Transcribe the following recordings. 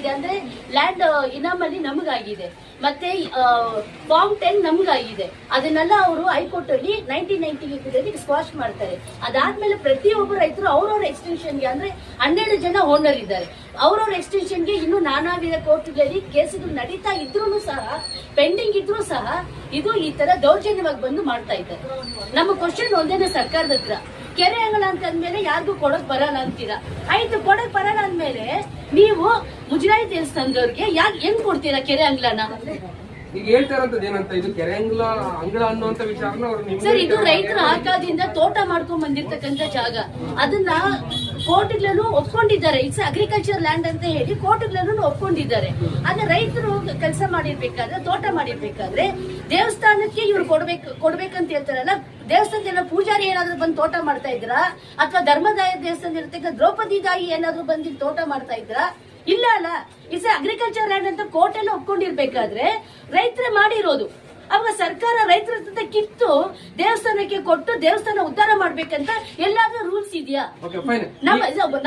ನಮ್ಗಾಗಿದೆ ಅಂದ್ರೆ ಲ್ಯಾಂಡ್ ಇನಾಮಲ್ಲಿ ನಮ್ಗಾಗಿದೆ, ಮತ್ತೆ ಫಾರ್ಮ್ 10 ನಮ್ಗಾಗಿದೆ. ಅದನ್ನೆಲ್ಲ ಅವರು ಹೈಕೋರ್ಟ್ ಅಲ್ಲಿ 1998 ಸ್ಕ್ವಾಶ್ ಮಾಡ್ತಾರೆ. ಅದಾದ್ಮೇಲೆ ಪ್ರತಿಯೊಬ್ಬರು ರೈತರು ಅವ್ರವ್ರ ಎಕ್ಸ್ಟೆನ್ಷನ್ಗೆ ಅಂದ್ರೆ 12 ಜನ ಓನರ್ ಇದ್ದಾರೆ. ಅವ್ರವ್ರ ಎಕ್ಸ್ಟೆನ್ಷನ್ಗೆ ಇನ್ನು ನಾನಾ ವಿಧ ಕೋರ್ಟ್ಗಳಲ್ಲಿ ಕೇಸುಗಳು ನಡೀತಾ ಇದ್ರೂ ಸಹ, ಪೆಂಡಿಂಗ್ ಇದ್ರೂ ಸಹ ಇದು ಈ ತರ ದೌರ್ಜನ್ಯವಾಗಿ ಬಂದು ಮಾಡ್ತಾ ಇದ್ದಾರೆ. ನಮ್ಮ ಕ್ವಶನ್ ಒಂದೇನೆ ಸರ್ಕಾರದ ಹತ್ರ, ಕೆರೆ ಅಂಗಲ ಅಂತ ಅಂದ್ಮೇಲೆ ಯಾರಿಗೂ ಕೊಡಕ್ ಬರಲ್ಲ ಅಂತೀರಾ. ಆಯ್ತು, ಕೊಡಕ್ ಬರಲ್ಲ ಅಂದ್ಮೇಲೆ ನೀವು ಮುಜರಾಯಿ ದೇವಸ್ಥಾನದವ್ರಿಗೆ ಹೆಂಗ್ ಕೊಡ್ತೀರಾ ಕೆರೆ ಅಂಗ್ಲನ? ಈಗ ಹೇಳ್ತಾ ಇರೋದು ಏನಂತ, ಇದು ಕೆರೆ ಅಂಗಳ ಅನ್ನುವಂತ ವಿಚಾರನ ಅವರು ಸರ್, ಇದು ರೈತರ ಆಕಾರದಿಂದ ತೋಟ ಮಾಡ್ಕೊಂಡ್ ಬಂದಿರ್ತಕ್ಕಂಥ ಜಾಗ. ಅದನ್ನ ಕೋರ್ಟ್ಗಳಲ್ಲೂ ಒಪ್ಕೊಂಡಿದ್ದಾರೆ. ಇಟ್ಸ್ ಅಗ್ರಿಕಲ್ಚರ್ ಲ್ಯಾಂಡ್ ಅಂತ ಹೇಳಿ ಕೋರ್ಟ್ಗಳಲ್ಲೂ ಒಪ್ಕೊಂಡಿದ್ದಾರೆ. ಆದ್ರೆ ರೈತರು ಕೆಲಸ ಮಾಡಿರ್ಬೇಕಾದ್ರೆ, ತೋಟ ಮಾಡಿರ್ಬೇಕಾದ್ರೆ ದೇವಸ್ಥಾನಕ್ಕೆ ಇವ್ರು ಕೊಡ್ಬೇಕಂತ ಹೇಳ್ತಾರಲ್ಲ. ದೇವಸ್ಥಾನದ ಪೂಜಾರಿ ಏನಾದ್ರು ಬಂದು ತೋಟ ಮಾಡ್ತಾ ಇದ್ರಾ, ಅಥವಾ ಧರ್ಮದಾಯ ದೇವಸ್ಥಾನ ಇರ್ತಕ್ಕ ದ್ರೌಪದಿ ದಾಯಿ ಏನಾದ್ರು ಬಂದು ತೋಟ ಮಾಡ್ತಾ ಇದ್ರಾ? ಇಲ್ಲ ಅಲ್ಲ. ಇಟ್ಸ್ ಅಗ್ರಿಕಲ್ಚರ್ ಲ್ಯಾಂಡ್ ಅಂತ ಕೋರ್ಟ್ ಎಲ್ಲ ಒಪ್ಕೊಂಡಿರ್ಬೇಕಾದ್ರೆ ರೈತರೇ ಮಾಡಿರೋದು. ಅವಾಗ ಸರ್ಕಾರ ರೈತರ ಹತ್ರ ಕಿತ್ತು ದೇವಸ್ಥಾನಕ್ಕೆ ಕೊಟ್ಟು ದೇವಸ್ಥಾನ ಉದ್ಧಾರ ಮಾಡ್ಬೇಕಂತ ಎಲ್ಲಾದ್ರೂ ರೂಲ್ಸ್ ಇದೆಯಾ?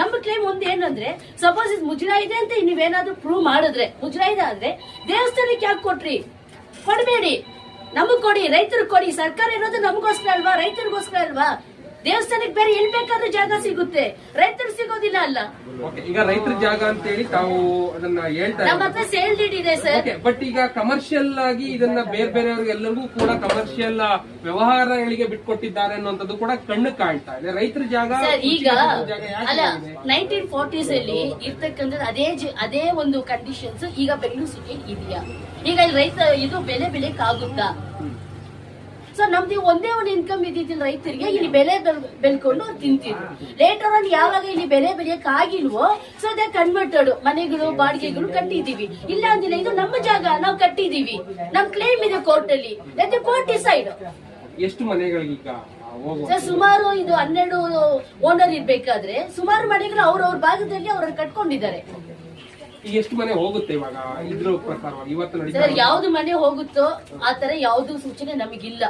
ನಮ್ಮ ಕ್ಲೇಮ್ ಒಂದು ಏನಂದ್ರೆ, ಸಪೋಸ್ ಇದು ಮುಜರಾಯಿ ಇದೆ ಅಂತ ನೀವೇನಾದ್ರೂ ಪ್ರೂವ್ ಮಾಡಿದ್ರೆ, ಮುಜರಾಯಿ ಆದ್ರೆ ದೇವಸ್ಥಾನಕ್ಕೆ ಯಾಕೆ ಕೊಟ್ರಿ? ಕೊಡಬೇಡಿ, ನಮಗ್ ಕೊಡಿ, ರೈತರಿಗೆ ಕೊಡಿ. ಸರ್ಕಾರ ಇರೋದು ನಮಗೋಸ್ಕರ ಅಲ್ವಾ, ರೈತರಿಗೋಸ್ಕರ ಅಲ್ವಾ? ದೇವಸ್ಥಾನಕ್ಕೆ ಬೇರೆ ಎಲ್ಲಿ ಬೇಕಾದ್ರೂ ಜಾಗ ಸಿಗುತ್ತೆ, ರೈತರಿಗೆ ಸಿಗೋದಿಲ್ಲ ಅಲ್ಲ. ಈಗ ರೈತರ ಜಾಗ ಅಂತ ಹೇಳಿ ತಾವು ಅದನ್ನ ಹೇಳ್ತಾರೆ. ನಮ್ಮ ಹತ್ರ ಸೇಲ್ ಡೀಡ್ ಇದೆ ಸರ್. ಬಟ್ ಈಗ ಕಮರ್ಷಿಯಲ್ ಆಗಿ ಇದನ್ನ ಬೇರೆ ಬೇರೆಯವ್ರಿಗೆಲ್ಲರಿಗೂ ಕೂಡ ಕಮರ್ಷಿಯಲ್ ವ್ಯವಹಾರಗಳಿಗೆ ಬಿಟ್ಕೊಟ್ಟಿದ್ದಾರೆ ಅನ್ನುವಂಥದ್ದು ಕೂಡ ಕಣ್ಣು ಕಾಣ್ತಾ ಇದೆ. ರೈತರ ಜಾಗ ಈಗ ಅಲ್ಲ, 1940s ಅಲ್ಲಿ ಇರ್ತಕ್ಕಂಥದ್ದು ಅದೇ ಒಂದು ಕಂಡೀಷನ್ಸ್ ಈಗ ಬೆಂಗಳೂರು ಸಿಟಿ ಇದೆಯಾ? ಈಗ ರೈತ ಇದು ಬೆಳೆಯಕ್ಕಾಗುತ್ತಾ? ಸೊ ನಮ್ದು ಒಂದೇ ಒಂದು ಇನ್ಕಮ್ ಇದ್ದಿದ್ದಿಲ್ಲ ರೈತರಿಗೆ. ಇಲ್ಲಿ ಬೆಲೆ ಬೆಳ್ಕೊಂಡು ತಿಂತಿದ್ರು. ಲೇಟರ್ ಆನ್ ಯಾವಾಗ ಇಲ್ಲಿ ಬೆಲೆ ಬೆಳೆಯಕ್ ಆಗಿಲ್ವೋ, ಸೊ ಅದೇ ಕನ್ವರ್ಟೆಡ್ ಮನೆಗಳು, ಬಾಡಿಗೆಗಳು ಕಟ್ಟಿದೀವಿ. ಇಲ್ಲ ಅಂದಿಲ್ಲ, ಇದು ನಮ್ಮ ಜಾಗ, ನಾವು ಕಟ್ಟಿದೀವಿ, ನಮ್ ಕ್ಲೇಮ್ ಇದೆ ಕೋರ್ಟ್ ಅಲ್ಲಿ. Court decide. ಎಷ್ಟು ಮನೆಗಳಿಗೆ ಸುಮಾರು ಇದು 12 ಓನರ್ ಇರ್ಬೇಕಾದ್ರೆ ಸುಮಾರು ಮನೆಗಳು ಅವ್ರವ್ರ ಭಾಗದಲ್ಲಿ ಅವ್ರನ್ನ ಕಟ್ಕೊಂಡಿದ್ದಾರೆ. ಎಷ್ಟು ಮನೆ ಹೋಗುತ್ತೆ ಇವಾಗ ಇದ್ರ ಪ್ರಕಾರವಾಗಿ ಇವತ್ತು ಸರ್? ಯಾವ್ದು ಮನೆ ಹೋಗುತ್ತೋ ಆತರ ಯಾವ್ದು ಸೂಚನೆ ನಮಗಿಲ್ಲ.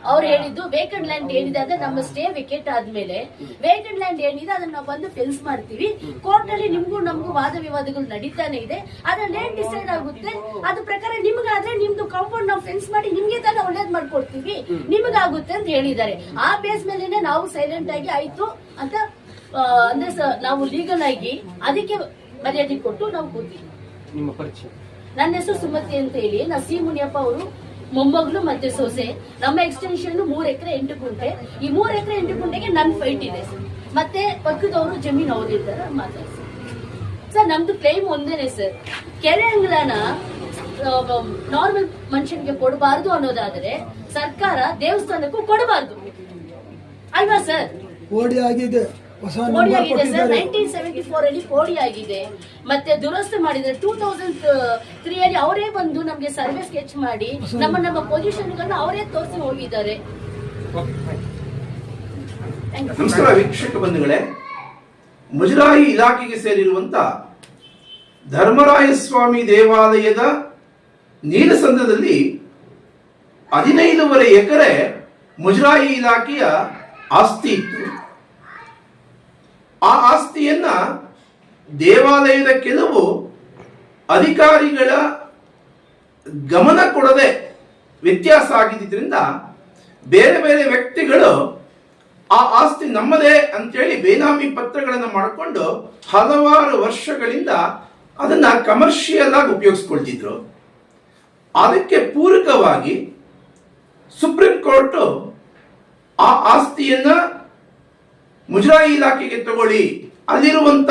ಅವ್ರು ಹೇಳಿದ್ದು ವೇಕೆಂಟ್ ಲ್ಯಾಂಡ್ ಏನಿದೆ ಅಂದ್ರೆ ನಮ್ಮ ಸ್ಟೇ ವೇಕೆಂಟ್ ಆದ್ಮೇಲೆ ವೇಕೆಂಟ್ ಲ್ಯಾಂಡ್ ಏನಿದೆ ಅದನ್ನ ನಾವು ಬಂದು ಫೆನ್ಸ್ ಮಾಡ್ತೀವಿ. ಕೋರ್ಟ್ ಅಲ್ಲಿ ನಿಮ್ಗೂ ನಮಗೂ ವಾದ ವಿವಾದಗಳು ನಡೀತಾನೆ ಇದೆ. ಅದ್ರ ಲ್ಯಾಂಡ್ ಡಿಸೈಡ್ ಆಗುತ್ತೆ. ಅದ್ರ ಪ್ರಕಾರ ನಿಮ್ಗಾದ್ರೆ ನಿಮ್ದು ಕಾಂಪೌಂಡ್ ನಾವು ಫೆನ್ಸ್ ಮಾಡಿ ನಿಮ್ಗೆ ತಾನೇ ಒಳ್ಳೇದ್ ಮಾಡ್ಕೊಡ್ತೀವಿ, ನಿಮ್ಗಾಗುತ್ತೆ ಅಂತ ಹೇಳಿದ್ದಾರೆ. ಆ ಬೇಸ್ ಮೇಲೆನೆ ನಾವು ಸೈಲೆಂಟ್ ಆಗಿ ಆಯ್ತು ಅಂತ ಅಂದ್ರೆ ನಾವು ಲೀಗಲ್ ಆಗಿ ಅದಕ್ಕೆ ಮರ್ಯಾದೆ ಕೊಟ್ಟು ನಾವು ಕೂತೀವಿ. ನಿಮ್ಮ ಪರಿಚಯ? ನನ್ನ ಹೆಸರು ಸುಮತಿ ಅಂತ ಹೇಳಿ. ನಾ ಸಿ ಮುನಿಯಪ್ಪ ಅವರು ಮೊಮ್ಮಗಳು ಮತ್ತೆ ಸೊಸೆ. ನಮ್ಮ ಎಕ್ಸ್ಟೆನ್ಷನ್ 3 ಎಕರೆ 8 ಗುಂಟೆ. ಈ 3 ಎಕರೆ 8 ಗುಂಟೆಗೆ ನನ್ ಫೈಟ್ ಇದೆ. ಮತ್ತೆ ಪಕ್ಕದವರು ಜಮೀನು ಅವ್ರಿದ್ದಾರೆ ಮಾತಾಡ್ಸಿ. ಸರ್, ನಮ್ದು ಕ್ಲೈಮ್ ಒಂದೇನೆ ಸರ್, ಕೆರೆ ಅಂಗಳನ ನಾರ್ಮಲ್ ಮನುಷ್ಯನಿಗೆ ಕೊಡಬಾರ್ದು ಅನ್ನೋದಾದ್ರೆ ಸರ್ಕಾರ ದೇವಸ್ಥಾನಕ್ಕೂ ಕೊಡಬಾರ್ದು ಅಲ್ವಾ ಸರ್? ಕೋಡಿ ಆಗಿದೆ ಸರ್. 1974 ಅಲ್ಲಿ ಕೋಡಿ ಆಗಿದೆ. ಮತ್ತೆ ದುರಸ್ತಿ ಮಾಡಿದ್ರೆ 2003 ಅಲ್ಲಿ ಅವರೇ ಬಂದು ನಮ್ಗೆ ಸರ್ವೆ ಸ್ಕೆಚ್ ಮಾಡಿ ನಮ್ಮ ಪೊಸಿಷನ್ ಅವರೇ ತೋರಿಸಿ ಹೋಗಿದ್ದಾರೆ. ನಮಸ್ಕಾರ ವೀಕ್ಷಕ ಬಂಧುಗಳೇ, ಮುಜರಾಯಿ ಇಲಾಖೆಗೆ ಸೇರಿರುವಂತ ಧರ್ಮರಾಯಸ್ವಾಮಿ ದೇವಾಲಯದ ನೀಲಸಂದ್ರದಲ್ಲಿ 15.5 ಎಕರೆ ಮುಜರಾಯಿ ಇಲಾಖೆಯ ಆಸ್ತಿ ಇತ್ತು. ಆ ಆಸ್ತಿಯನ್ನ ದೇವಾಲಯದ ಕೆಲವು ಅಧಿಕಾರಿಗಳ ಗಮನ ಕೊಡದೆ ವ್ಯತ್ಯಾಸ ಆಗಿದ್ದರಿಂದ ಬೇರೆ ಬೇರೆ ವ್ಯಕ್ತಿಗಳು ಆ ಆಸ್ತಿ ನಮ್ಮದೇ ಅಂತೇಳಿ ಬೇನಾಮಿ ಪತ್ರಗಳನ್ನು ಮಾಡಿಕೊಂಡು ಹಲವಾರು ವರ್ಷಗಳಿಂದ ಅದನ್ನ ಕಮರ್ಷಿಯಲ್ ಆಗಿ ಉಪಯೋಗಿಸ್ಕೊಳ್ತಿದ್ರು. ಅದಕ್ಕೆ ಪೂರಕವಾಗಿ ಸುಪ್ರೀಂ ಕೋರ್ಟ್ ಆ ಆಸ್ತಿಯನ್ನ ಮುಜರಾಯಿ ಇಲಾಖೆಗೆ ತಗೊಳ್ಳಿ, ಅಲ್ಲಿರುವಂತ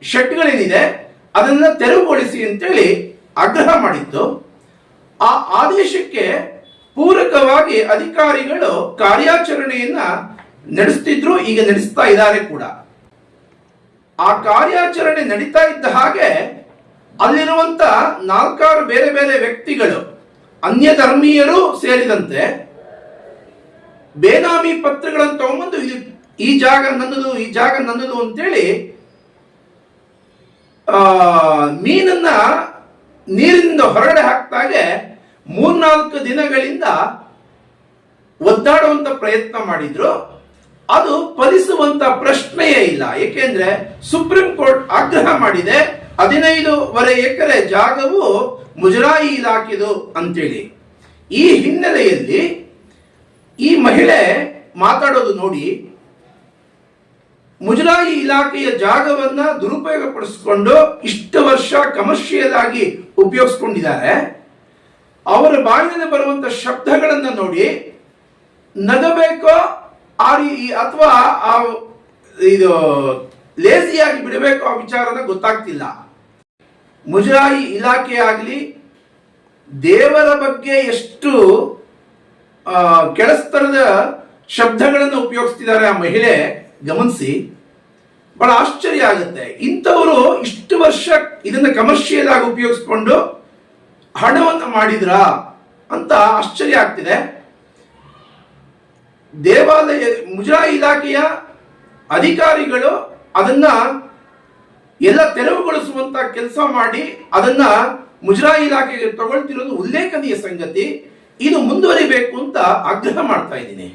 ಶೆಡ್ಗಳೇನಿದೆ ಅದನ್ನ ತೆರವುಗೊಳಿಸಿ ಅಂತೇಳಿ ಆಗ್ರಹ ಮಾಡಿತ್ತು. ಆ ಆದೇಶಕ್ಕೆ ಪೂರಕವಾಗಿ ಅಧಿಕಾರಿಗಳು ಕಾರ್ಯಾಚರಣೆಯನ್ನ ನಡೆಸ್ತಿದ್ರು, ಈಗ ನಡೆಸ್ತಾ ಇದ್ದಾರೆ ಕೂಡ. ಆ ಕಾರ್ಯಾಚರಣೆ ನಡೀತಾ ಇದ್ದ ಹಾಗೆ ಅಲ್ಲಿರುವಂತ 4 ಬೇರೆ ಬೇರೆ ವ್ಯಕ್ತಿಗಳು, ಅನ್ಯ ಧರ್ಮೀಯರು ಸೇರಿದಂತೆ ಬೇನಾಮಿ ಪತ್ರಗಳನ್ನು ತಗೊಂಬಂದು ಈ ಜಾಗ ನನ್ನದು, ಈ ಜಾಗ ನನ್ನದು ಅಂತೇಳಿ ಮೀನನ್ನ ನೀರಿನಿಂದ ಹೊರಗಡೆ ಹಾಕ್ತಾಗೆ 3-4 ದಿನಗಳಿಂದ ಒದ್ದಾಡುವಂತ ಪ್ರಯತ್ನ ಮಾಡಿದ್ರು. ಅದು ಫಲಿಸುವಂತ ಪ್ರಶ್ನೆಯೇ ಇಲ್ಲ. ಏಕೆಂದ್ರೆ ಸುಪ್ರೀಂ ಕೋರ್ಟ್ ಆಗ್ರಹ ಮಾಡಿದೆ, 15.5 ಎಕರೆ ಜಾಗವು ಮುಜರಾಯಿ ಇಲಾಖೆದು ಅಂತೇಳಿ. ಈ ಹಿನ್ನೆಲೆಯಲ್ಲಿ ಈ ಮಹಿಳೆ ಮಾತಾಡೋದು ನೋಡಿ, ಮುಜರಾಯಿ ಇಲಾಖೆಯ ಜಾಗವನ್ನ ದುರುಪಯೋಗಪಡಿಸಿಕೊಂಡು ಇಷ್ಟು ವರ್ಷ ಕಮರ್ಷಿಯಲ್ ಆಗಿ ಉಪಯೋಗಿಸ್ಕೊಂಡಿದ್ದಾರೆ. ಅವರ ಬಾಯಿನಲ್ಲಿ ಬರುವಂತ ಶಬ್ದಗಳನ್ನ ನೋಡಿ ನಗಬೇಕೋ ಅಥವಾ ಇದು ಲೇಸಿಯಾಗಿ ಬಿಡಬೇಕು ಆ ವಿಚಾರದ ಗೊತ್ತಾಗ್ತಿಲ್ಲ. ಮುಜರಾಯಿ ಇಲಾಖೆ ಆಗಲಿ ದೇವರ ಬಗ್ಗೆ ಎಷ್ಟು ಕೆಳಸ್ತರದ ಶಬ್ದಗಳನ್ನು ಉಪಯೋಗಿಸ್ತಿದ್ದಾರೆ ಆ ಮಹಿಳೆ ಗಮನಿಸಿ, ಬಹಳ ಆಶ್ಚರ್ಯ ಆಗುತ್ತೆ. ಇಂಥವರು ಇಷ್ಟು ವರ್ಷ ಇದನ್ನ ಕಮರ್ಷಿಯಲ್ ಆಗಿ ಉಪಯೋಗಿಸ್ಕೊಂಡು ಹಣವನ್ನು ಮಾಡಿದ್ರ ಅಂತ ಆಶ್ಚರ್ಯ ಆಗ್ತಿದೆ. ದೇವಾಲಯ ಮುಜರಾಯಿ ಇಲಾಖೆಯ ಅಧಿಕಾರಿಗಳು ಅದನ್ನ ಎಲ್ಲ ತೆರವುಗೊಳಿಸುವಂತ ಕೆಲಸ ಮಾಡಿ ಅದನ್ನ ಮುಜರಾಯಿ ಇಲಾಖೆಗೆ ತಗೊಳ್ತಿರೋದು ಉಲ್ಲೇಖನೀಯ ಸಂಗತಿ. ಇದು ಮುಂದುವರಿಬೇಕು ಅಂತ ಆಗ್ರಹ ಮಾಡ್ತಾ ಇದ್ದೀನಿ.